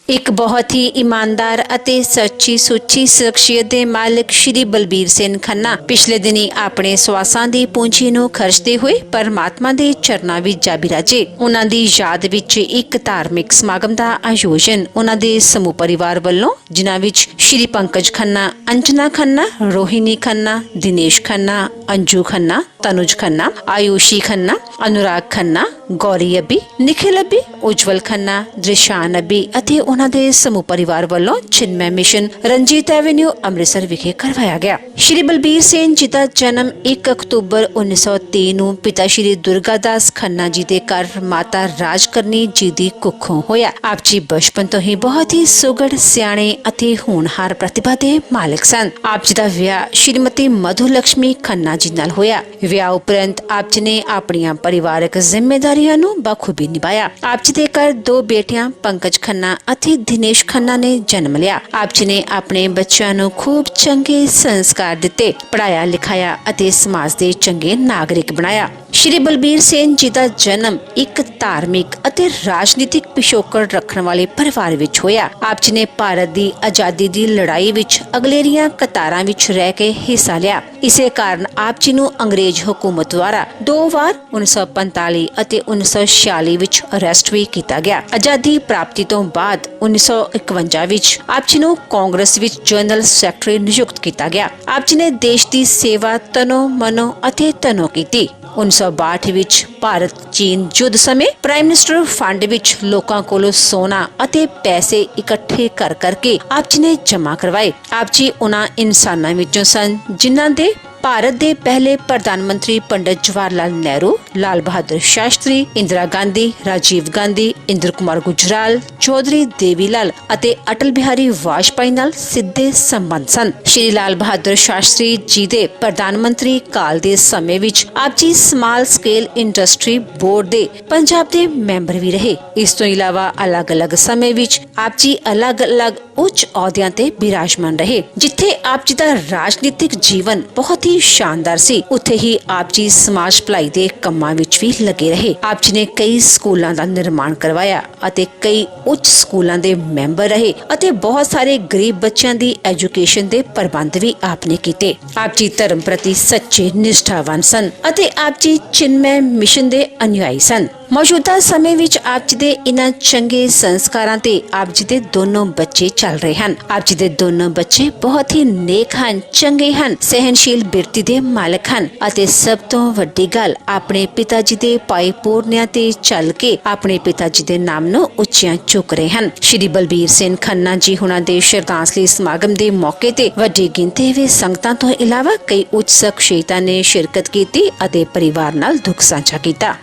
ਇੱਕ ਬਹੁਤ ਹੀ ਇਮਾਨਦਾਰ ਅਤੇ ਸੱਚੀ ਸੁੱਚੀ ਸ਼ਖਸੀਅਤ ਦੇ ਮਾਲਕ ਸ਼੍ਰੀ ਬਲਬੀਰ ਸਿੰਘ ਖੰਨਾ ਪਿਛਲੇ ਦਿਨੀ ਆਪਣੇ ਸਵਾਸਾਂ ਦੀ ਪੂੰਜੀ ਨੂੰ ਖਰਚਦੇ ਹੋਏ ਪਰਮਾਤਮਾ ਦੇ ਚਰਨਾਂ ਵਿੱਚ ਜਾ ਬਿਰਾਜੇ। ਉਹਨਾਂ ਦੀ ਯਾਦ ਵਿੱਚ ਇੱਕ ਧਾਰਮਿਕ ਸਮਾਗਮ ਦਾ ਆਯੋਜਨ ਉਹਨਾਂ ਦੇ ਸਮੂਹ ਪਰਿਵਾਰ ਵੱਲੋਂ, ਜਿਨ੍ਹਾਂ ਵਿੱਚ ਸ਼੍ਰੀ ਪੰਕਜ ਖੰਨਾ, ਅੰਜਨਾ ਖੰਨਾ, ਰੋਹਿਣੀ ਖੰਨਾ, ਦਿਨੇਸ਼ ਖੰਨਾ, अंजू खन्ना, तनुज खन्ना, आयुषी खन्ना, अनुराग खन्ना, गौरी अबी, निखिल अबी, उज्जवल खन्ना, दृशान अबी ਅਤੇ ਉਹਨਾਂ ਦੇ ਸਮੂਹ ਪਰਿਵਾਰ ਵੱਲੋਂ ਚਿਨਮੈ ਮਿਸ਼ਨ ਰਣਜੀਤ ਐਵੇਨਿਊ ਅੰਮ੍ਰਿਤਸਰ ਵਿਖੇ ਕਰਵਾਇਆ ਗਿਆ। ਸ਼੍ਰੀ ਬਲਬੀਰ ਸਿੰਘ ਜੀ ਦਾ ਜਨਮ 1 ਅਕਤੂਬਰ 1923 ਨੂੰ ਪਿਤਾ ਸ਼੍ਰੀ ਦੁਰਗਾਦਾਸ ਖੰਨਾ ਜੀ ਦੇ ਘਰ ਮਾਤਾ ਰਾਜਕਰਨੀ ਜੀ ਦੀ ਕੁੱਖੋਂ ਹੋਇਆ। ਆਪ ਜੀ ਬਚਪਨ ਤੋਂ ਹੀ ਬਹੁਤ ਹੀ ਸੁਘੜ, ਸਿਆਣੇ ਅਤੇ ਹੋਣਹਾਰ ਪ੍ਰਤਿਭਾ ਦੇ ਮਾਲਕ ਸਨ। ਆਪ ਜੀ ਦਾ ਵਿਆਹ ਸ਼੍ਰੀਮਤੀ ਮਧੂ ਲక్ష్ਮੀ ਖੰਨਾ ਜੀ ਨਾਲ ਹੋਇਆ। ਵਿਆਹ ਉਪਰੰਤ ਆਪ ਜੀ ਨੇ ਆਪਣੀਆਂ ਪਰਿਵਾਰਕ ਜ਼ਿੰਮੇਦਾਰੀਆਂ ਨੂੰ ਬਖੂਬੀ ਨਿਭਾਇਆ। ਆਪ ਜੀ ਦੇ ਘਰ 2 ਬੇਟੀਆਂ ਪੰਕਜ ਖੰਨਾ ਅਤੇ ਦਿਨੇਸ਼ ਖੰਨਾ ਨੇ ਜਨਮ ਲਿਆ। ਆਪ ਜੀ ਨੇ ਆਪਣੇ ਬੱਚਿਆਂ ਨੂੰ ਖੂਬ ਚੰਗੇ ਸੰਸਕਾਰ ਦਿੱਤੇ, ਪੜਾਇਆ ਲਿਖਾਇਆ ਅਤੇ ਸਮਾਜ ਦੇ ਚੰਗੇ ਨਾਗਰਿਕ ਬਣਾਇਆ। ਸ਼੍ਰੀ ਬਲਬੀਰ ਸਿੰਘ ਜੀ ਦਾ ਜਨਮ ਇੱਕ ਧਾਰਮਿਕ ਅਤੇ ਰਾਜਨੀਤਿਕ ਪਿਛੋਕੜ ਰੱਖਣ ਵਾਲੇ ਪਰਿਵਾਰ ਵਿੱਚ ਹੋਇਆ। ਆਪ ਜੀ ਨੇ ਭਾਰਤ ਦੀ ਆਜ਼ਾਦੀ ਦੀ ਲੜਾਈ ਵਿੱਚ ਅਗਲੇਰੀਆਂ ਕਤਾਰਾਂ ਵਿੱਚ ਰਹਿ ਕੇ ਹਿੱਸਾ ਲਿਆ। ਇਸੇ ਕਾਰਨ ਆਪ ਜੀ ਨੂੰ ਅੰਗਰੇਜ਼ ਹਕੂਮਤ ਦੁਆਰਾ 2 ਵਾਰ 1945 ਅਤੇ 1946 ਵਿੱਚ ਅਰੈਸਟ ਵੀ ਕੀਤਾ ਗਿਆ। ਆਜ਼ਾਦੀ ਪ੍ਰਾਪਤੀ ਤੋਂ ਬਾਅਦ 1951 ਵਿੱਚ ਆਪ ਜੀ ਨੂੰ ਕਾਂਗਰਸ ਵਿੱਚ ਜਨਰਲ ਸੈਕਟਰੀ ਨਿਯੁਕਤ ਕੀਤਾ ਗਿਆ। ਆਪ ਜੀ ਨੇ ਦੇਸ਼ ਦੀ ਸੇਵਾ ਤਨੋ ਮਨੋ ਅਤੇ ਤਨੋ ਕੀਤੀ। 1962 ਵਿੱਚ ਭਾਰਤ ਚੀਨ ਯੁੱਧ ਸਮੇਂ ਪ੍ਰਾਈਮ ਮਿਨਿਸਟਰ ਫੰਡ ਵਿੱਚ ਲੋਕਾਂ ਕੋਲੋਂ ਸੋਨਾ ਅਤੇ ਪੈਸੇ ਇਕੱਠੇ ਕਰ ਕਰਕੇ ਆਪ ਜੀ ਨੇ ਜਮ੍ਹਾਂ ਕਰਵਾਏ। ਆਪ ਜੀ ਉਹਨਾਂ ਇਨਸਾਨਾਂ ਵਿੱਚੋਂ ਸਨ ਜਿਨ੍ਹਾਂ ਦੇ ਭਾਰਤ ਦੇ ਪਹਿਲੇ ਪ੍ਰਧਾਨ ਮੰਤਰੀ ਪੰਡਿਤ ਜਵਾਹਰ ਲਾਲ ਨਹਿਰੂ, ਲਾਲ ਬਹਾਦਰ ਸ਼ਾਸਤਰੀ, ਇੰਦਰਾ ਗਾਂਧੀ, ਰਾਜੀਵ ਗਾਂਧੀ, ਇੰਦਰ ਕੁਮਾਰ ਗੁਜਰਾਲ, ਚੌਧਰੀ ਦੇਵੀ ਲਾਲ ਅਤੇ ਅਟਲ ਬਿਹਾਰੀ ਵਾਜਪਾਈ ਨਾਲ ਸਿੱਧੇ ਸੰਬੰਧ ਸਨ। ਸ਼੍ਰੀ ਲਾਲ ਬਹਾਦਰ ਸ਼ਾਸਤਰੀ ਜੀ ਦੇ ਪ੍ਰਧਾਨ ਮੰਤਰੀ ਕਾਲ ਦੇ ਸਮੇਂ ਵਿੱਚ ਆਪ ਜੀ ਸਮਾਲ ਸਕੇਲ ਇੰਡਸਟਰੀ ਬੋਰਡ ਦੇ ਪੰਜਾਬ ਦੇ ਮੈਂਬਰ ਵੀ ਰਹੇ। ਇਸ ਤੋਂ ਇਲਾਵਾ ਅਲੱਗ-ਅਲੱਗ ਸਮੇਂ ਵਿੱਚ ਆਪ ਜੀ ਅਲੱਗ-ਅਲੱਗ ਉੱਚ ਅਹੁਦਿਆਂ ਤੇ ਬਿਰਾਜਮਾਨ ਰਹੇ। ਜਿੱਥੇ ਆਪ ਜੀ ਦਾ ਰਾਜਨੀਤਿਕ ਜੀਵਨ ਬਹੁਤ ਹੀ ਸ਼ਾਨਦਾਰ ਸੀ, ਉੱਥੇ ਹੀ ਆਪ ਜੀ ਸਮਾਜ ਭਲਾਈ ਦੇ ਕੰਮਾਂ ਵਿੱਚ ਵੀ ਲੱਗੇ ਰਹੇ। ਆਪ ਜੀ ਨੇ ਕਈ ਸਕੂਲਾਂ ਦਾ ਨਿਰਮਾਣ ਕਰਵਾਇਆ ਅਤੇ ਕਈ ਉੱਚ ਸਕੂਲਾਂ ਦੇ ਮੈਂਬਰ ਰਹੇ ਅਤੇ ਬਹੁਤ ਸਾਰੇ ਗਰੀਬ ਬੱਚਿਆਂ ਦੀ ਐਜੂਕੇਸ਼ਨ ਦੇ ਪ੍ਰਬੰਧ ਵੀ ਆਪ ਨੇ ਕੀਤੇ। ਆਪ ਜੀ ਧਰਮ ਪ੍ਰਤੀ ਸੱਚੇ ਨਿਸ਼ਠਾਵਾਨ ਸਨ ਅਤੇ ਆਪ ਜੀ ਚਿਨਮੈ ਮਿਸ਼ਨ ਦੇ ਅਨੁਯਾਈ ਸਨ। ਮੌਜੂਦਾ ਸਮੇਂ ਵਿੱਚ ਆਪ ਜੀ ਦੇ ਇਨ੍ਹਾਂ ਚੰਗੇ ਸੰਸਕਾਰਾਂ ਤੇ ਆਪ ਜੀ ਦੇ ਦੋਨੋਂ ਬੱਚੇ ਚੱਲ ਰਹੇ ਹਨ। ਆਪ ਜੀ ਦੇ ਦੋਨੋਂ ਬੱਚੇ ਬਹੁਤ ਹੀ ਨੇਕ ਹਨ, ਚੰਗੇ ਹਨ, ਸਹਿਨਸ਼ੀਲ ਬਿਰਤੀ ਦੇ ਮਾਲਕ ਹਨ ਅਤੇ ਸਭ ਤੋਂ ਵੱਡੀ ਗੱਲ, ਆਪਣੇ ਪਿਤਾ ਜੀ ਦੇ ਪਾਏ ਪੂਰਨਿਆਂ ਤੇ ਚੱਲ ਕੇ ਆਪਣੇ ਪਿਤਾ ਜੀ ਦੇ ਨਾਮ ਨੂੰ ਉੱਚਿਆਂ ਚੁੱਕ ਰਹੇ ਹਨ। ਸ਼੍ਰੀ ਬਲਬੀਰ ਸਿੰਘ ਖੰਨਾ ਜੀ ਹੁਣਾਂ ਦੇ ਸ਼ਰਧਾਂਜਲੀ ਸਮਾਗਮ ਦੇ ਮੌਕੇ ਤੇ ਵੱਡੀ ਗਿਣਤੀ ਵਿੱਚ ਸੰਗਤਾਂ ਤੋਂ ਇਲਾਵਾ ਕਈ ਉੱਚ ਸ਼ਖਸੀਅਤਾਂ ਨੇ ਸ਼ਿਰਕਤ ਕੀਤੀ ਅਤੇ ਪਰਿਵਾਰ ਨਾਲ ਦੁੱਖ ਸਾਂਝਾ ਕੀਤਾ।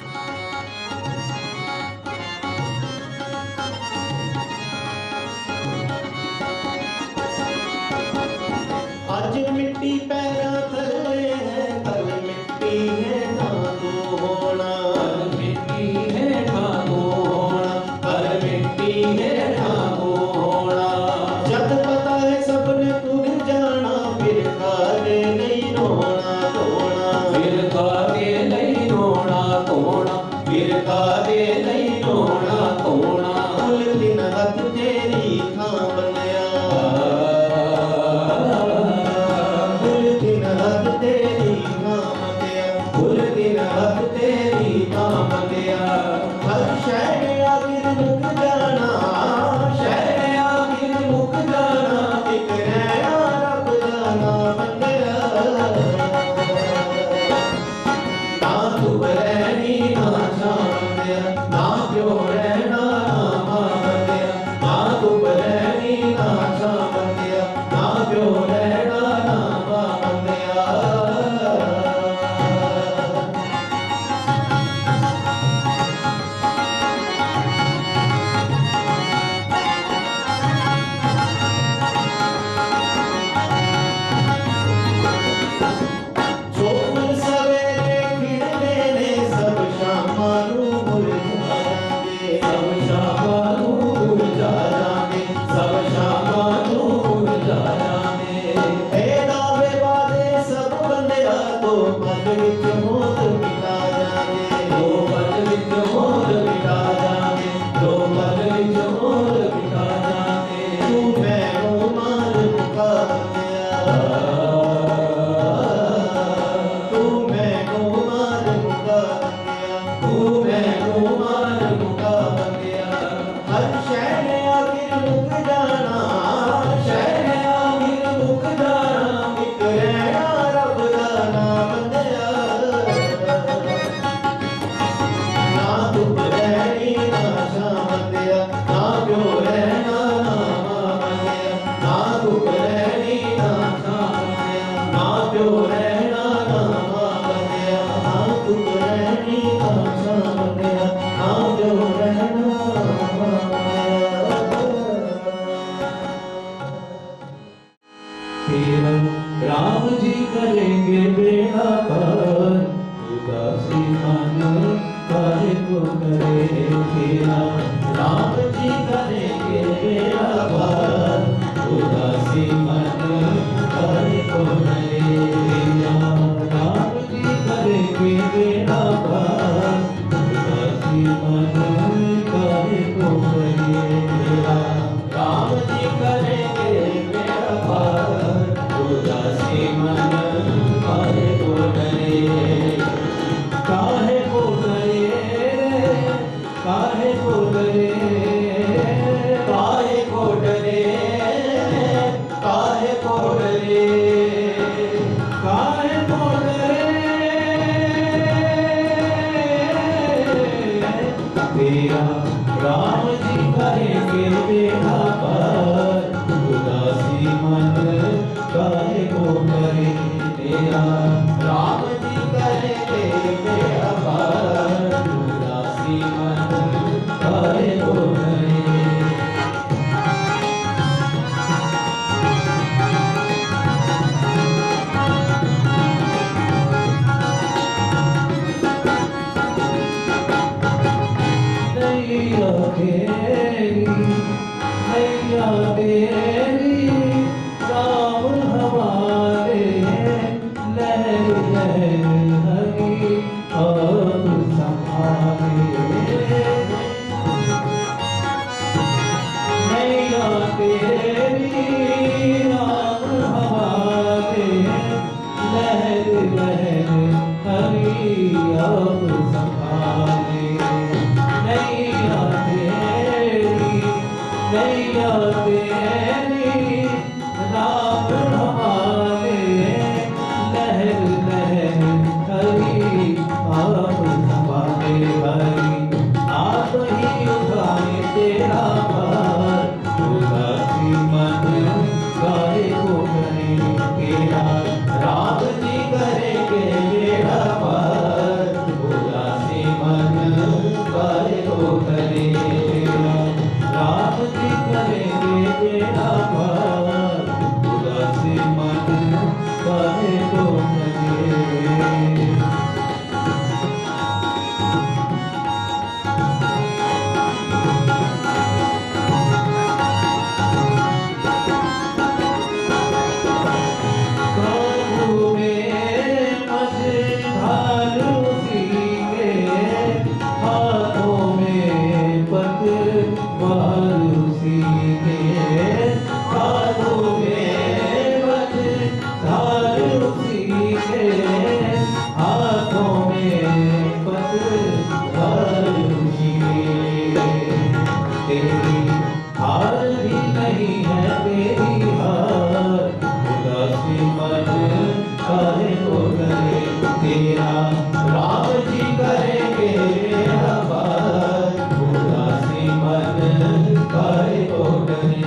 आज मिट्टी पैरा थले है, कल मिट्टी है ठाकू होना। कल मिट्टी है ठाकू होना, कल मिट्टी है ठाकू होना। जद पता है सबने तुझ जाना, फिर कादे नहीं रोना धोना। फिर कादे नहीं रोना धोना, फिर कादे नहीं रोना धोना। कुल दिन हक तेरी खां बनया, ना प्यो रहना ना मंगया, ना दुख रहनी ना मंगया, ना प्यो रहना ना मंगया, ना दुख रहनी ना मंगया, ना प्यो रहना ना मंगया। राम जी करेंगे बेड़ा पार, उदासी मन काहे को करे तेरा। राम जी करेंगे बेड़ा पार, उदासी मन काहे को करे तेरा। राम जी करेंगे बेड़ा पार, उदासी मन काहे को करे तेरा। राम जी करेंगे बेड़ा पार, उदासी मन काहे को डरे, काहे को डरे, काहे को डरे, काहे को डरे, काहे को डरे, काहे को डरे। तेरा राम जी करेंगे बेड़ा पार, उदासी मन काहे को करे तेरा। राम जी करेंगे बेड़ा पार, उदासी मन काहे को करे। नैया तेरी, नैया तेरी, राम हमारे, लहर लहर हरी आप संभाले। नैया तेरी, राम हमारे, लहर लहर हरी आप संभाले। नैया तेरी, नैया तेरी, राम हमारे, लहर लहर हरी आप संभाले। हरी आप ही उठाए तेरा भार, उदासी मन काहे को करे तेरा। राम जी करेंगे बेड़ा पार, उदासी मन काहे को करे तेरा। राम जी करेंगे बेड़ा पार, उदासी मन काहे को करे। काबू में मझधार उसी के, हाथों में पतवार उसी के। हाथों में मझधार उसी के, हाथों में पतवार उसी के। तेरी हार भी नहीं है तेरी हार, उदासी मन काहे को करे तेरा। राम जी करेंगे बेड़ा पार, उदासी मन काहे को करे।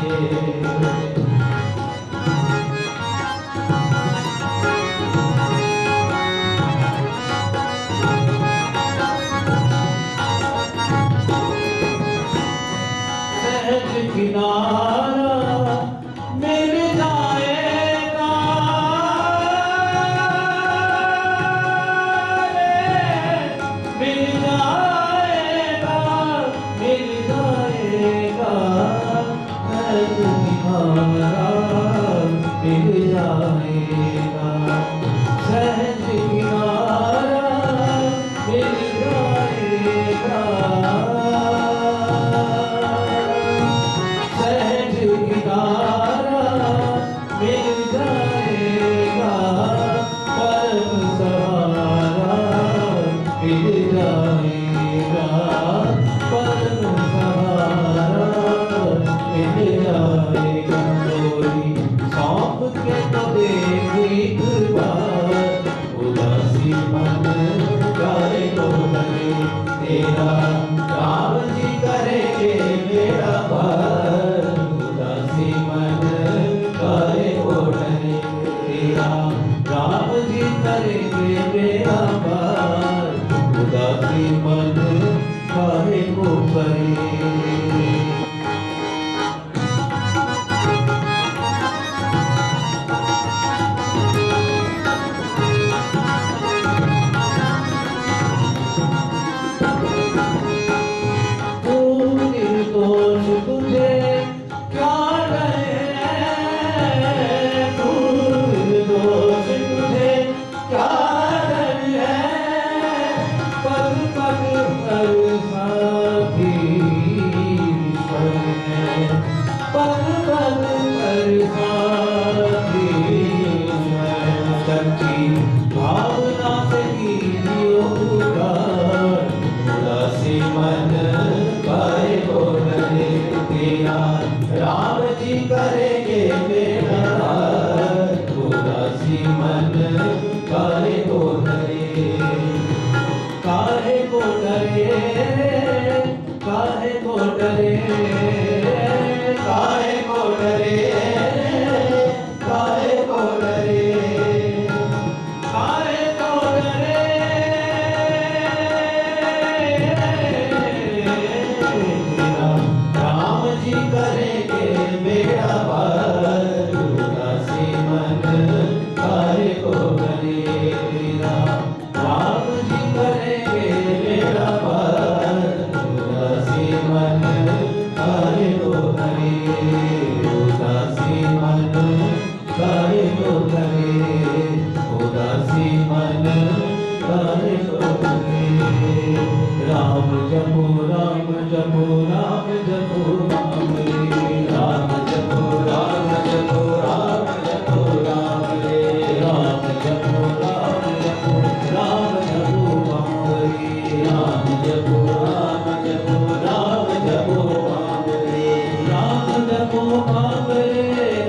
सहज किनारा मिल जाएगा रे, मिल जाएगा, मिल जाएगा। सहज किनारा मिल जाएगा, सहज किनारा मिल जाएगा। सहज किनारा मिल जाएगा, परम सहारा मिल जाएगा, परम सहारा मिल जाएगा। तो काहे को डरे, काहे को डरे, काहे को डरे। राम जी करेंगे बेड़ा पार, उदासी मन काहे को डरे। राम जी करेंगे बेड़ा पार, उदासी मन काहे को डरे, उदासी मन काहे को डरे, उदासी मन काहे को डरे। राम जपो राम जपो राम जपो राम रे, राम जपो राम जपो राम जपो राम रे, राम जपो राम जपो राम जपो राम रे, राम जपो राम जपो राम जपो राम रे, राम जपो राम रे,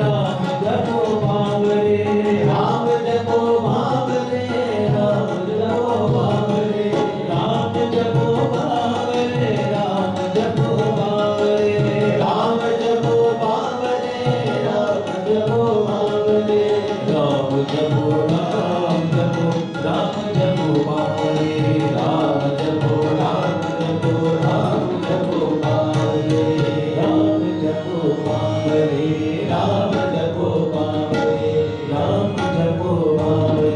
राम जपो राम रे, राम जपो राम रे, राम जपो राम रे, राम जपो राम रे, राम जपो राम रे, राम जपो राम रे, राम जपो राम रे, राम जपो राम जपो राम जपो राम रे, राम जपो राम जपो राम जपो राम रे, राम जपो राम रे, राम जपो राम रे, राम जपो राम रे।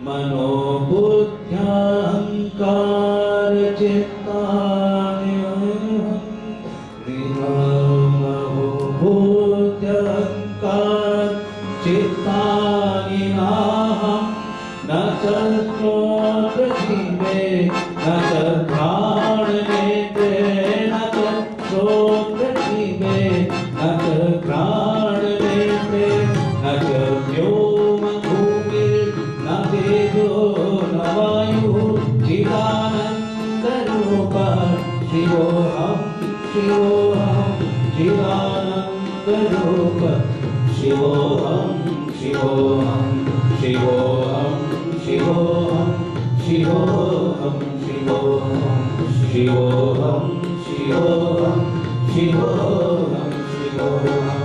मनोबुद्ध्यहंकार चित्तानि चित्तानि नाहं, न च श्रोत्रजीवे न च घ्राणनेत्रे, न च श्रोत्रजीवे न च घ्राणनेत्रे, न च व्योमभूमिर्न तेजो न वायुः, चिदानन्दरूपः शिवोऽहं शिवोऽहं चिदानन्दरूपः शिवोऽहं शिवोऽहं शिवोऽहं शिवोऽहं शिवोऽहं शिवोऽहं शिवोऽहं शिवोऽहं शिवोऽहं शिवोऽहं।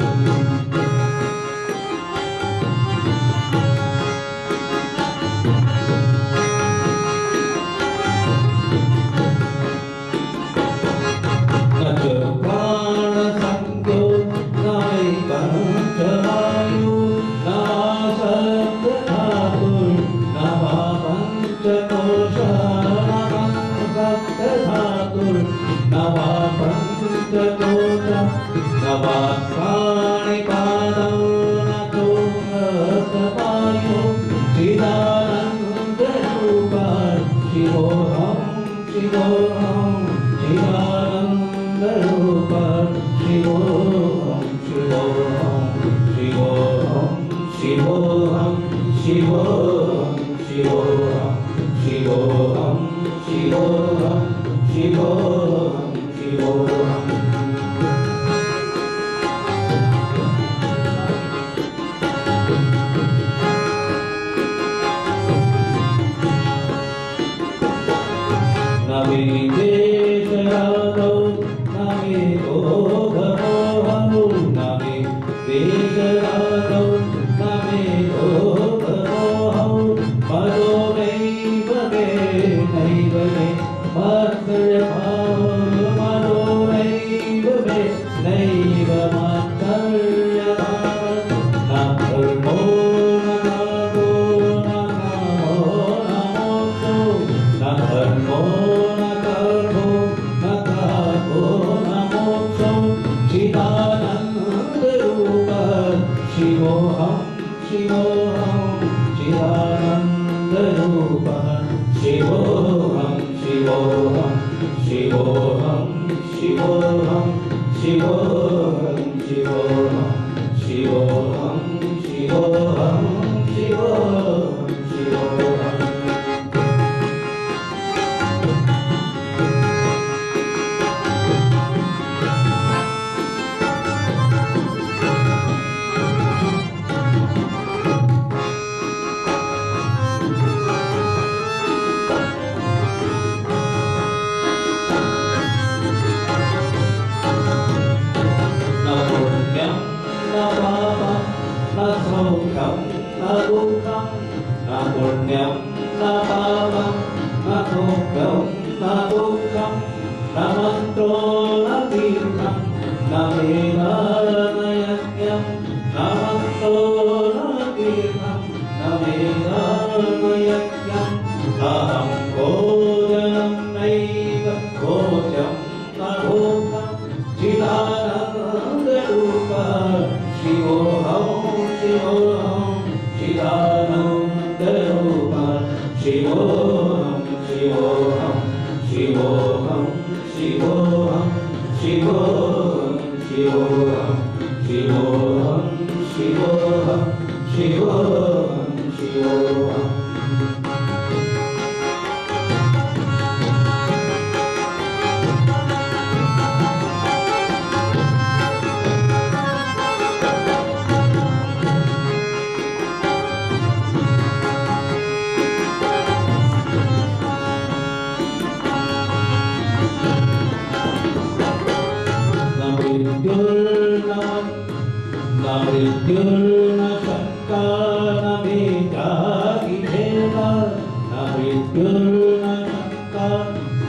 न च प्राणसंज्ञो न वै पंचवायु, न वा सप्तधातुर्, न वा पंचकोशः, न सप्तधातुर्, न वा पंचकोशः, न वा पाणिपादौ, न चोरसपायो, चिदानन्दरूपः शिवोऽहं शिवोऽहं चिदानन्दरूपः शिवोऽहं शिवोऽहं शिवोऽहं शिवोऽहं शिवोऽहं शिवोऽहं शिवोऽहं शिवोऽहं शिवोऽहं शिवोऽहं। न मे देशरागौ न मे भोगमोहौ, न मे देशरागौ न मे भोगमोहौ, मदो नैव मे नैव मे मात्सर्यभावो, मदो नैव मे नैव मात्सर्यभावो, न धर्मो न नागो न कामो न मोक्षो, न धर्मो न कर्मो न कामो न मोक्षो, चिदानन्दरूपः शिवोऽहं शिवोऽहं चिदानन्दरूपः शिवोऽहं शिवोऽहं शिवोऽहं शिवोऽहं शिवोऽहं शिवोऽहं शिवोऽहं शिवोऽहं शिवोऽहं शिवोऽहं। भोजनं नैव भोजं न भोगं चिदानन्दरूपं शिवोऽहं शिवोऽहं चिदानन्दरूपं शिवोऽहं शिवोऽहं शिवोऽहं शिवोऽहं शिवोऽहं शिवोऽहं शिवोऽहं शिवोऽहं शिवोऽहं शिवोऽहं न मृत्युर्न शंका न मेधाति भेदा न मृत्युर्न शंका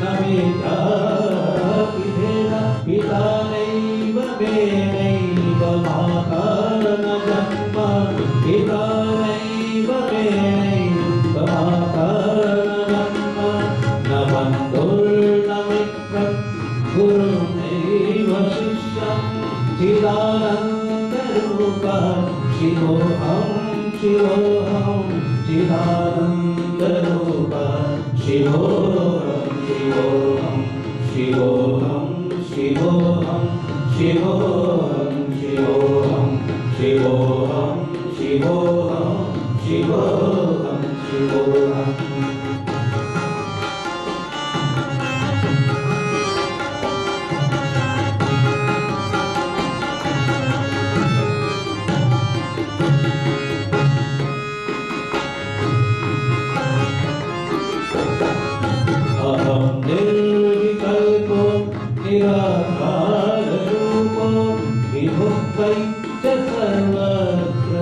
न मेधाति भेदा पिता नैव मे नैव माता न जन्म पिता नैव मे नैव माता न जन्म न बन्धुर्न मित्रं गुरुर्नैव शिष्यं चिदानन्दरूपं शिवोऽहं शिवोऽहं चिदानन्दरूपं शिवोऽहं शिवोऽहं शिवोऽहं शिवोऽहं शिवोऽहं शिवोऽहं शिवोऽहं शिवोऽहं शिवोऽहं शिवोऽहं निर्विकल्पो निराकाररूपो विभुक्तैश्च सर्वत्र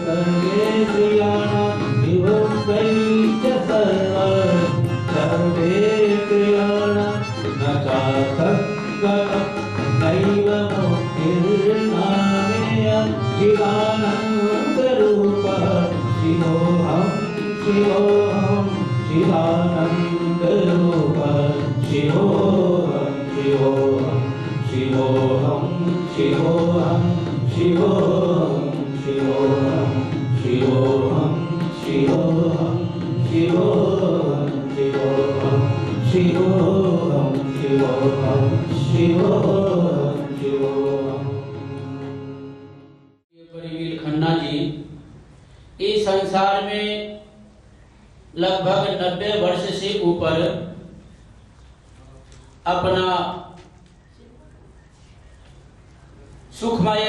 सर्वेन्द्रियाणां विभुक्तैश्च सर्वेन्द्रियाणां न चासङ्गतं नैव मुक्तिर्नामेयं चिदानन्दरूपः शिवोऽहं शिवोऽहं चिदानन्दरूपः शिवोऽहं शिवोऽहं शिवोऽहं शिवोऽहं शिवोऽहं शिवोऽहं शिवोऽहं शिवोऽहं शिवोऽहं शिवोऽहं शिवोऽहं शिवोऽहं शिवोऽहं शिवोऽहं। परमवीर खन्ना जी इस संसार में लगभग 90 वर्ष से ऊपर अपना सुखमय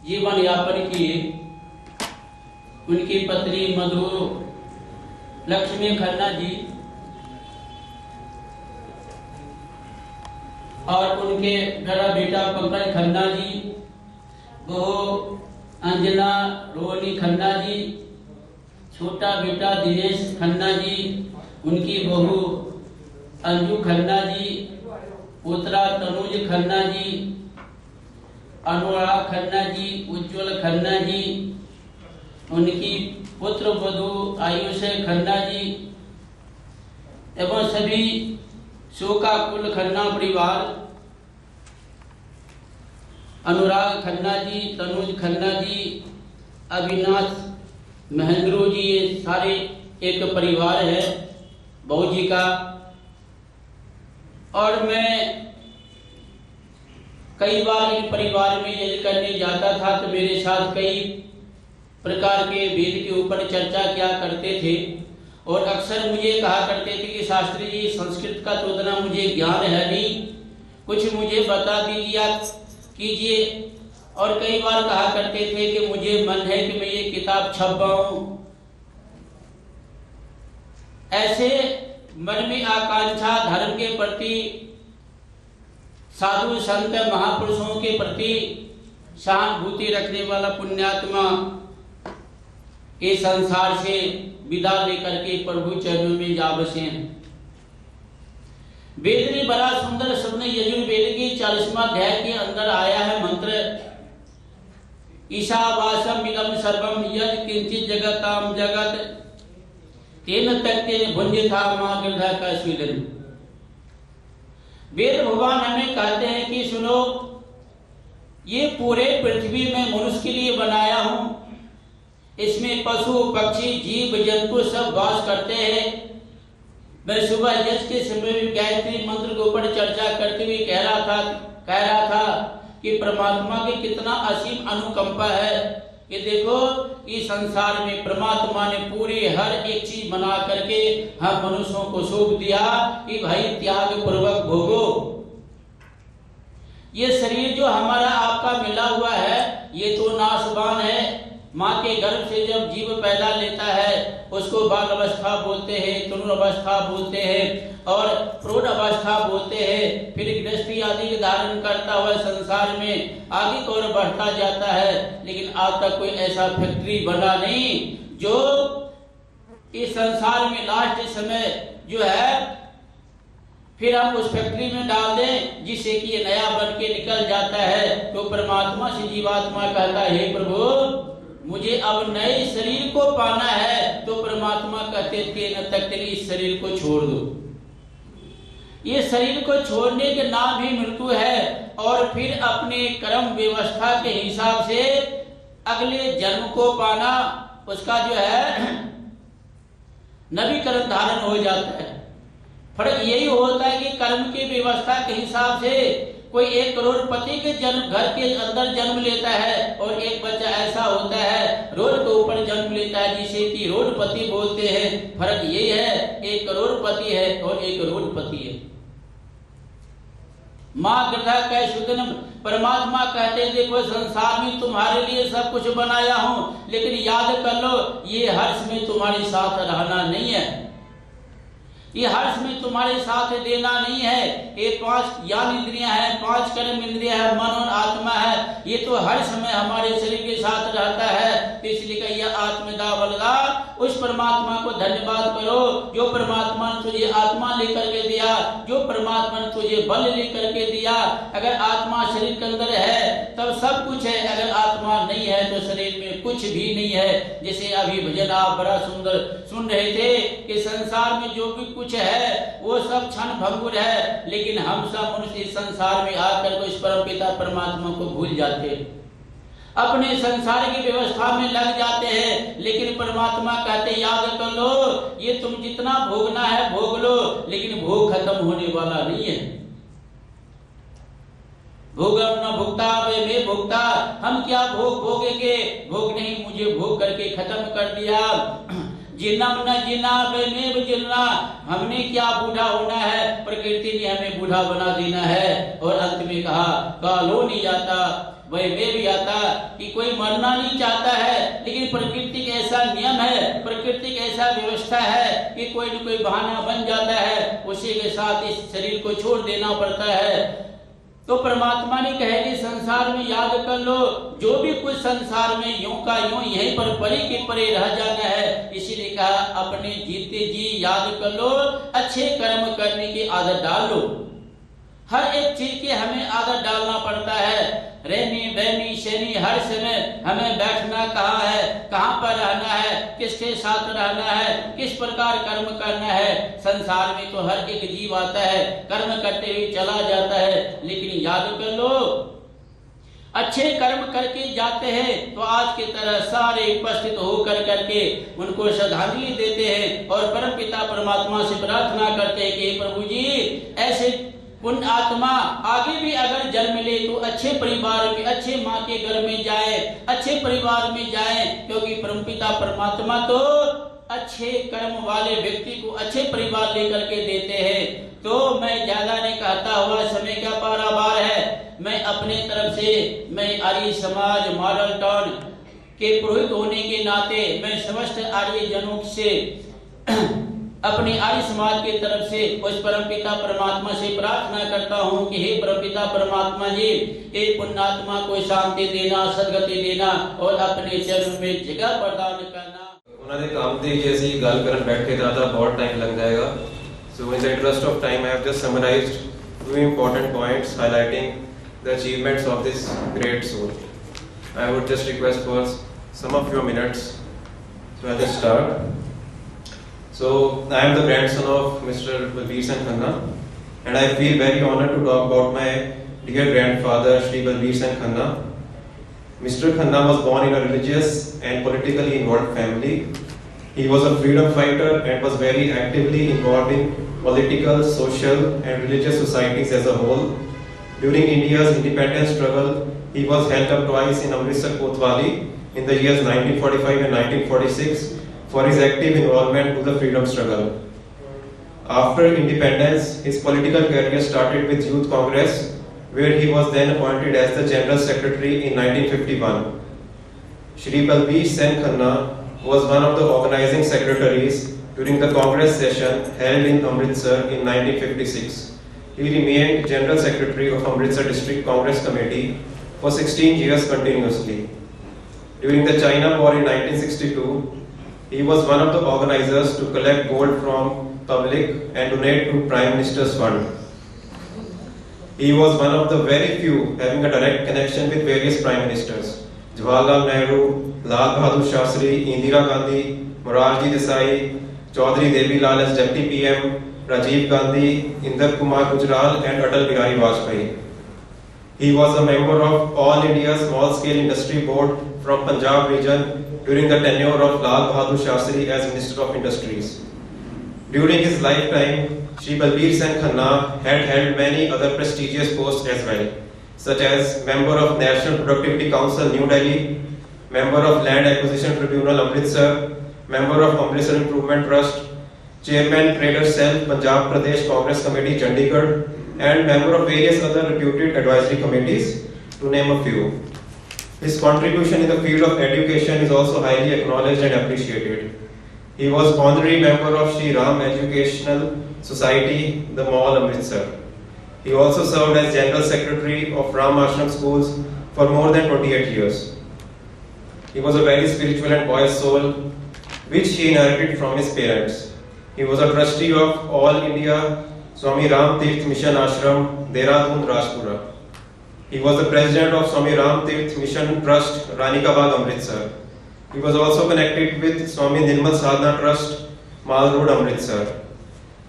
जीवन यापन किए। उनकी पत्नी मधु लक्ष्मी खन्ना जी और उनके बड़ा बेटा पंकज खन्ना जी, बहू अंजना रोहिणी खन्ना जी, छोटा बेटा दिनेश खन्ना जी, उनकी बहू अंजू खन्ना जी, पुत्रा तनुज खन्ना जी, अनुराग खन्ना जी, उज्जवल खन्ना जी, उनकी पुत्र वधू आयुष खन्ना जी एवं सभी शोकाकुल खन्ना परिवार, अनुराग खन्ना जी, तनुज खन्ना जी, अविनाश महेंद्रो जी, ये सारे एक परिवार है बहू जी का। और मैं कई बार इन परिवार में यज्ञ करने जाता था तो मेरे साथ कई प्रकार के वेद के ऊपर चर्चा किया करते थे और अक्सर मुझे कहा करते थे कि शास्त्री जी संस्कृत का तो उतना मुझे ज्ञान है नहीं, कुछ मुझे बता दीजिए कीजिए। और कई बार कहा करते थे कि मुझे मन है कि मैं ये किताब छपवाऊं। ऐसे मन में आकांक्षा, धर्म के प्रति, साधु संत महापुरुषों के प्रति सहानुभूति रखने वाला पुण्यात्मा इस संसार से विदा लेकर के प्रभु चरणों में जा बसे हैं। वेद में बड़ा सुंदर शब्द यजुर्वेद के 40वां अध्याय के अंदर आया है मंत्र, ईशावासम इदं सर्वम यद किंचित जगताम जगत तेन तक्ते भुंज था मां गिरधा का स्वीदन। वेद भगवान हमें कहते हैं कि सुनो, ये पूरे पृथ्वी में मनुष्य के लिए बनाया हूं, इसमें पशु पक्षी जीव जंतु सब वास करते हैं। मैं सुबह यज्ञ के समय भी गायत्री मंत्र के ऊपर चर्चा करते हुए कह रहा था कि परमात्मा की कितना असीम अनुकंपा है कि देखो इस संसार में परमात्मा ने पूरी हर एक चीज बना करके हम मनुष्यों को सौंप दिया कि भाई त्याग पूर्वक भोगो। ये शरीर जो हमारा आपका मिला हुआ है ये तो नाशवान है। माँ के गर्भ से जब जीव पैदा लेता है उसको बाल अवस्था बोलते हैं, तरुण अवस्था बोलते हैं और प्रौढ़ अवस्था बोलते हैं। फिर गृहस्थी आदि के धारण करता हुआ संसार में आगे की ओर बढ़ता जाता है। लेकिन आज तक कोई ऐसा फैक्ट्री बना नहीं जो इस संसार में लास्ट समय जो है फिर हम उस फैक्ट्री में डाल दें जिससे कि ये नया बन के निकल जाता है। तो परमात्मा से जीवात्मा कहता है हे प्रभु मुझे अब नए शरीर को पाना है। तो परमात्मा कहते थे न तक तेरे इस शरीर को छोड़ दो। ये शरीर को छोड़ने के नाम ही मृत्यु है और फिर अपने कर्म व्यवस्था के हिसाब से अगले जन्म को पाना उसका जो है नवीकरण धारण हो जाता है। फर्क यही होता है कि कर्म की व्यवस्था के हिसाब से कोई 1 करोड़पति के जन्म घर के अंदर जन्म लेता है और एक बच्चा ऐसा होता है रोड के ऊपर जन्म लेता है जिसे कि रोडपति बोलते हैं। फर्क यही है 1 करोड़पति है और 1 रोडपति है। माँ गिरधा का सुदन परमात्मा कहते देखो संसार में तुम्हारे लिए सब कुछ बनाया हूं, लेकिन याद कर लो ये हर्ष में तुम्हारे साथ रहना नहीं है, ये हर्ष में तुम्हारे साथ देना नहीं है। ये 5 ज्ञान इंद्रियां हैं, 5 कर्म इंद्रियां हैं, मन और आत्मा है, ये तो हर समय हमारे शरीर के साथ रहता है। तो इसलिए कहिए आत्मदा बलदा उस परमात्मा को धन्यवाद करो जो परमात्मा ने तुझे आत्मा लेकर के दिया, जो परमात्मा ने तुझे बल लेकर के दिया। अगर आत्मा शरीर के अंदर है तब सब कुछ है, अगर आत्मा नहीं है तो शरीर में कुछ भी नहीं है। जैसे अभी भजन आप बड़ा सुंदर सुन रहे थे कि संसार में जो भी कुछ है वो सब क्षण भंगुर है, लेकिन हम सब मनुष्य इस संसार में आकर को इस परम पिता परमात्मा को भूल जाते हैं, अपने संसार की व्यवस्था में लग जाते हैं। लेकिन परमात्मा कहते याद कर लो ये तुम जितना भोगना है भोग लो, लेकिन भोग खत्म होने वाला नहीं है। भोगम न भुगता वे में भुगता, हम क्या भोग भोगेंगे, भोग नहीं मुझे भोग करके खत्म कर दिया। जिनम न जिना वे में जिलना, हमने क्या बूढ़ा होना है, प्रकृति ने हमें बूढ़ा बना देना है। और अंत में कहा कालो नहीं जाता वह में भी आता कि कोई मरना नहीं चाहता है, लेकिन प्रकृति का ऐसा नियम है, प्रकृति का ऐसा व्यवस्था है कि कोई न कोई बहाना बन जाता है, उसी के साथ इस शरीर को छोड़ देना पड़ता है। तो परमात्मा ने कहे कि संसार में याद कर लो जो भी कुछ संसार में यूं का यूं यहीं पर परे के परे रह जाना है। इसीलिए कहा अपने जीते जी याद कर लो, अच्छे कर्म करने की आदत डाल लो। हर एक चीज की हमें आदत डालना पड़ता है। रहनी बहनी शनी हर समय हमें बैठना कहाँ है, कहाँ पर रहना है, किसके साथ रहना है, किस प्रकार कर्म करना है। संसार में तो हर एक जीव आता है कर्म करते हुए चला जाता है, लेकिन याद कर लो अच्छे कर्म करके जाते हैं तो आज की तरह सारे उपस्थित होकर करके उनको श्रद्धांजलि देते हैं और परम पिता परमात्मा से प्रार्थना करते हैं कि प्रभु जी ऐसे पुण्य आत्मा आगे भी अगर जन्म ले तो अच्छे परिवार में, अच्छे माँ के घर में जाए, अच्छे परिवार में जाए, क्योंकि परमपिता परमात्मा तो अच्छे कर्म वाले व्यक्ति को अच्छे परिवार लेकर के देते हैं। तो मैं ज्यादा नहीं कहता हुआ समय का पारावार है, मैं अपने तरफ से मैं आर्य समाज मॉडल टाउन के पुरोहित होने के नाते मैं समस्त आर्य जनों से अपने आर्य समाज की तरफ से उस परमपिता परमात्मा से प्रार्थना करता हूँ कि हे परमपिता परमात्मा जी एक पुण्यात्मा को शांति देना, सदगति देना और अपने चरण में जगह प्रदान करना। उन्होंने काम दी कि ऐसी गल करन बैठ के ज़्यादा बहुत टाइम लग जाएगा। So in the interest of time, I have just summarized few important points highlighting the achievements of this great soul. I would just request for some of your minutes. So I'll just start. So I am the grandson of Mr. Balbir Sen Khanna, and I feel very honored to talk about my dear grandfather Shri Balbir Sen Khanna. Mr. Khanna was born in a religious and politically involved family. He was a freedom fighter and was very actively involved in political, social and religious societies as a whole. During India's independence struggle, he was held up twice in Amritsar Kotwali in the years 1945 and 1946 for his active involvement to the freedom struggle. After independence, his political career started with Youth Congress, where he was then appointed as the General Secretary in 1951. Shri Balbir Sen Khanna was one of the organizing secretaries during the Congress session held in Amritsar in 1956. He remained General Secretary of Amritsar District Congress Committee for 16 years continuously. During the China War in 1962, he was one of the organizers to collect gold from public and donate to Prime Minister's fund. He was one of the very few having a direct connection with various prime ministers: Jawaharlal Nehru, Lal Bahadur Shastri, Indira Gandhi, Morarji Desai, Chaudhary Devilal as Deputy PM, Rajiv Gandhi, Inder Kumar Gujral and Atal Bihari Vajpayee. He was a member of All India Small Scale Industry Board from Punjab region during the tenure of Lal Bahadur Shastri as Minister of Industries. During his lifetime, Shri Balbir Sen Khanna had held many other prestigious posts as well, such as Member of National Productivity Council, New Delhi, Member of Land Acquisition Tribunal, Amritsar, Member of Amritsar Improvement Trust, Chairman Trader Cell, Punjab Pradesh Congress Committee, Chandigarh, and member of various other reputed advisory committees, to name a few. His contribution in the field of education is also highly acknowledged and appreciated. He was honorary member of Shri Ram Educational Society, the Mall, Amritsar. He also served as General Secretary of Ram Ashram Schools for more than 28 years. He was a very spiritual and pious soul, which he inherited from his parents. He was a trustee of All India Swami Ram Tirth Mission Ashram, Dehradun, Rajpura. He was the president of Swami Ram Tirth Mission Trust, Rani Ka Bagh, Amritsar. He was also connected with Swami Nirmal Sadhana Trust, Mall Road, Amritsar.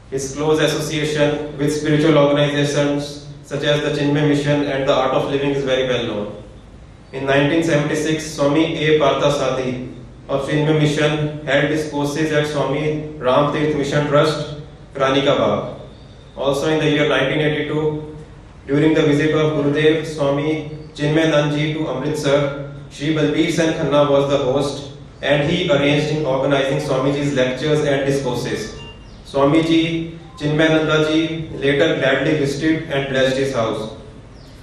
His close association with spiritual organizations such as the Chinmay Mission and the Art of Living is very well known. In 1976, Swami A. Parthasadi of Chinmay Mission held his courses at Swami Ram Tirth Mission Trust, Rani Ka Bagh. Also in the year 1982, during the visit of Gurudev Swami Chinmayanand Ji to Amritsar, Shri Balbir Sen Khanna was the host, and he arranged in organizing Swamiji's lectures and discourses. Swamiji Chinmayananda Ji later gladly visited and blessed his house.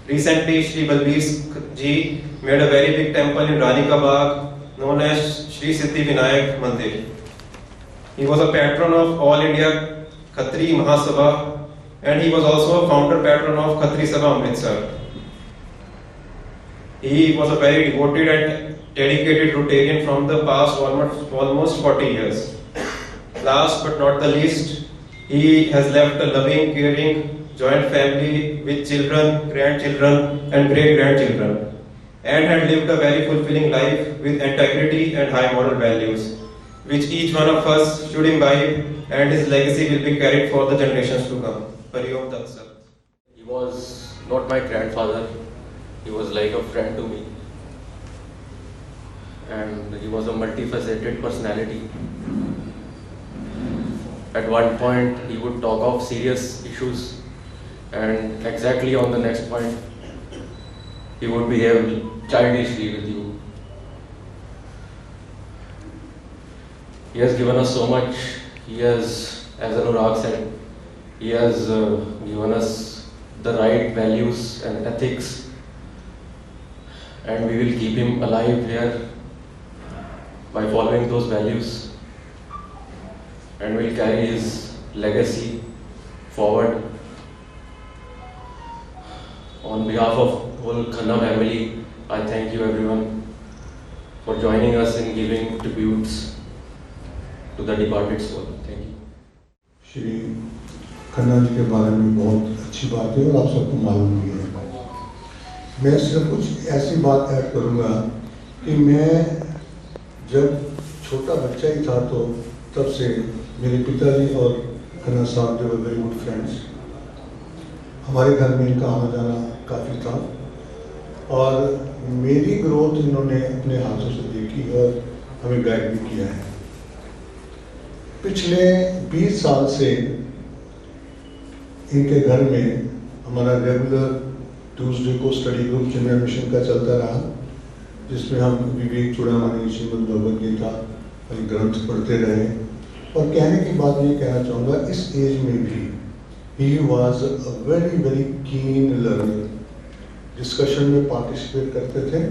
Recently, Shri Balbir Ji made a very big temple in Rani Ka Bagh known as Shri Siddhi Vinayak Mandir. He was a patron of All India Khatri Mahasabha, and he was also a founder patron of Khatri Sabha Amritsar. He was a very devoted and dedicated Rotarian from the past almost 40 years. Last but not the least, he has left a loving, caring, joint family with children, grandchildren and great-grandchildren, and had lived a very fulfilling life with integrity and high moral values, which each one of us should imbibe, and his legacy will be carried for the generations to come. Hari Om Tat Sat. He was not my grandfather. He was like a friend to me, and he was a multifaceted personality. At one point, he would talk of serious issues, and exactly on the next point, he would behave childishly with you. He has given us so much. He has, as Anurag said, he has given us the right values and ethics, and we will keep him alive here by following those values, and will carry his legacy forward. On behalf of whole Khanna family, I thank you everyone for joining us in giving tributes to the departed soul. Thank you. Shri Khanna ji के बारे में बहुत अच्छी बात है और आप सबको मालूम भी है। मैं सिर्फ कुछ ऐसी बात ऐड करूँगा कि मैं जब छोटा बच्चा ही था तो तब से मेरे पिताजी और खन्ना साहब दे वर वेरी गुड फ्रेंड्स। हमारे घर में इनका आना जाना काफ़ी था और मेरी ग्रोथ इन्होंने अपने हाथों से देखी और हमें गाइड भी किया है। पिछले 20 साल से इनके घर में हमारा रेगुलर ट्यूसडे को स्टडी ग्रुप चिन्मय मिशन का चलता रहा, जिसमें हम विवेक चूड़ामणि, श्रीमद् भगवद गीता आदि ग्रंथ पढ़ते रहे। और कहने की बात ये कहना चाहूँगा, इस एज में भी he was a very very keen learner. Discussion में पार्टिसिपेट करते थे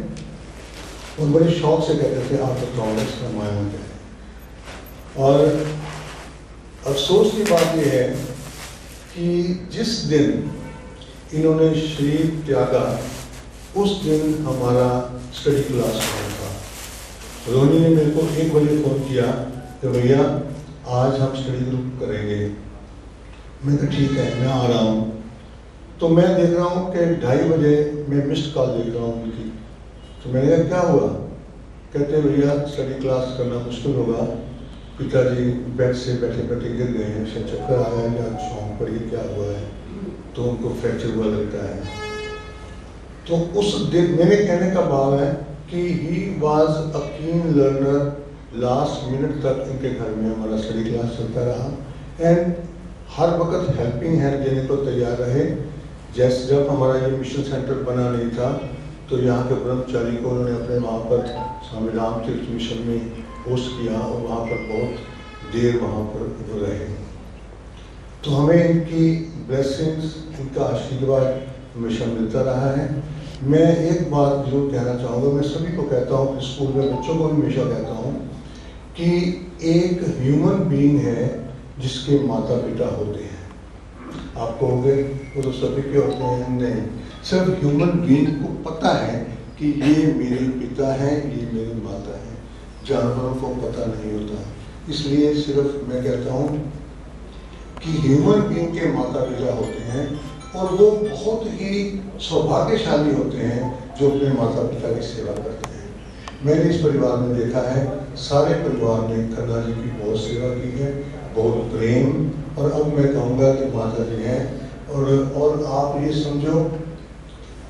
और बड़े शौक से कहते थे आप बताओ इसका मायना क्या है। और अफसोस की बात यह है कि जिस दिन इन्होंने शरीर त्यागा उस दिन हमारा स्टडी क्लास हुआ था। रोहिणी ने मेरे को 1 बजे फ़ोन किया कि भैया आज हम स्टडी ग्रुप करेंगे। मैं कहा ठीक है, मैं आ रहा हूँ। तो मैं देख रहा हूँ कि 2:30 बजे मैं मिस्ड कॉल देख रहा हूँ उनकी। तो मैंने कहा क्या हुआ? कहते भैया स्टडी क्लास करना मुश्किल होगा, पिताजी बेड से बैठे बैठे गिर गए हैं, शायद चक्कर आ गया या चौंक पड़ी, क्या हुआ है, तो उनको फ्रैक्चर हुआ लगता है। तो उस दिन मेरे कहने का भाव है कि ही वॉज अ कीन लर्नर। लास्ट मिनट तक इनके घर में हमारा स्टडी क्लास चलता रहा एंड हर वक्त हेल्पिंग हैंड देने को तैयार रहे। जैसे जब हमारा ये मिशन सेंटर बना नहीं था तो यहाँ के ब्रह्मचारी को उन्होंने अपने वहाँ पर स्वामी राम तीर्थ मिशन में होस्ट किया और वहाँ पर बहुत देर वहाँ पर रहे। तो हमें इनकी ब्लेसिंग्स, इनका आशीर्वाद हमेशा मिलता रहा है। मैं एक बात जरूर कहना चाहूँगा, मैं सभी को कहता हूँ, स्कूल में बच्चों को हमेशा कहता हूँ कि एक ह्यूमन बीइंग है जिसके माता पिता होते हैं। आप कहोगे वो तो सभी के होते हैं, नहीं, सिर्फ ह्यूमन बीइंग को पता है कि ये मेरे पिता हैं, ये मेरी माता है। जानवरों को पता नहीं होता। इसलिए सिर्फ मैं कहता हूँ कि ह्यूमन बीइंग के माता पिता होते हैं और वो बहुत ही सौभाग्यशाली होते हैं जो अपने माता पिता की सेवा करते हैं। मैंने इस परिवार में देखा है, सारे परिवार ने खन्ना जी की बहुत सेवा की है, बहुत प्रेम। और अब मैं कहूँगा कि माता जी हैं और आप ये समझो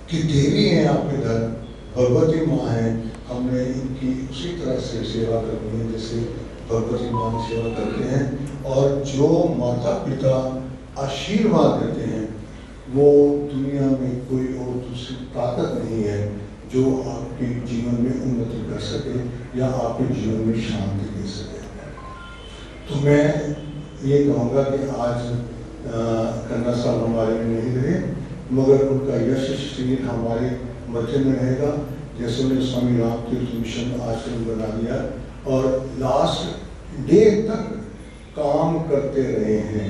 कि देवी हैं आपके घर, भगवती माँ हैं। हमने इनकी उसी तरह से सेवा करनी है जैसे भगवती माँ की सेवा करते हैं। और जो माता पिता आशीर्वाद देते हैं वो दुनिया में कोई और दूसरी ताकत नहीं है जो आपके जीवन में उन्नति कर सके या आपके जीवन में शांति दे सके। तो मैं ये कहूँगा कि आज खन्ना साहब हमारे में नहीं रहे, मगर उनका यश श्री हमारे मध्य में रहेगा। जैसे उन्हें स्वामी राम तीर्थ मिशन आश्रम बना दिया और लास्ट डे तक काम करते रहे हैं।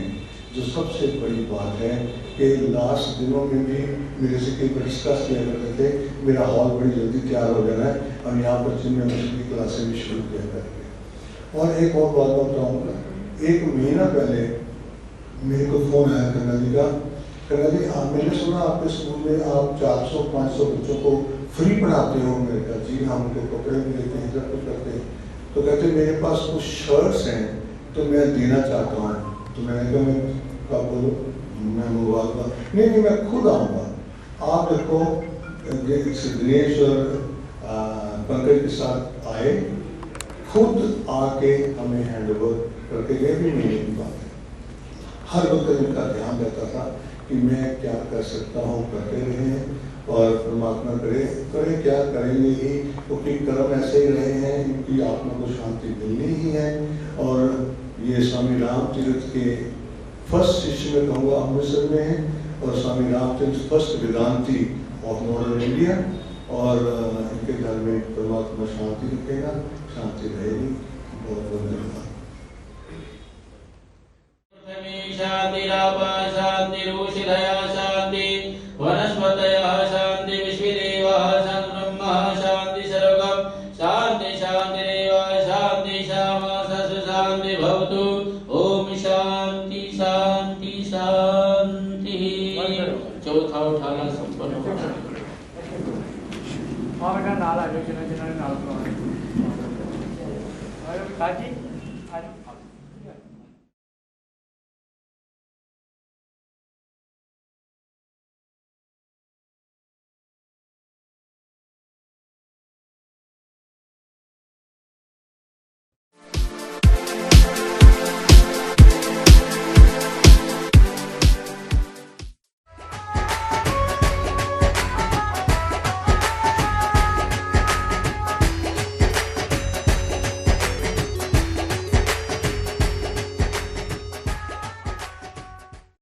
जो सबसे बड़ी बात है कि लास्ट दिनों में भी मेरे से कई बार डिस्कस किया करते थे, मेरा हॉल बड़ी जल्दी तैयार हो जाना है, हम यहाँ पर चिन्मय मिशन की क्लासें भी शुरू किया करेंगे। और एक और बात बताऊँगा, 1 महीना पहले मेरे को फ़ोन आया खन्ना जी का, खन्ना जी मैंने सुना आपके स्कूल में आप 400-500 बच्चों को फ्री पढ़ाते हो। मैंने कहा जी हम उनको कपड़े भी देते हैं, सब कुछ करते हैं। तो कहते मेरे पास कुछ शर्ट्स हैं तो मैं देना चाहता हूँ। तो मैंने कहा मैं कब बोलो, मैं मंगवा दूँगा। नहीं मैं खुद आऊँगा। आप देखो दिनेश और पंकज के साथ आए, खुद आके हमें हैंड ओवर करके गए। भी मेरी बात है, हर वक्त इनका ध्यान रहता था कि मैं क्या कर सकता हूँ, करते रहे और परमात्मा करे क्या करेंगे ही, क्योंकि कर्म ऐसे ही रहे हैं, इनकी आत्मा को शांति मिलनी ही है। और ये स्वामी राम तीर्थ के फर्स्ट शिष्य में कहूँगा अमृतसर में है और स्वामी राम तीर्थ first Vedanti of northern India. और इनके घर में परमात्मा शांति रखेगा, शांति रहेगी। बहुत बहुत धन्यवाद। शांतिरापः शांतिरुषिधयः शांति वनस्पतयः शांति विश्वदेवः शांति ब्रह्मः शांति सर्वगं शांति शांतिरेव शांति श्यामा सस्व शांति भवतु। ओम शांति शांति शांति। चौथा उठाना संपन्न हो। और का नाला जो जिन्होंने नाल काजी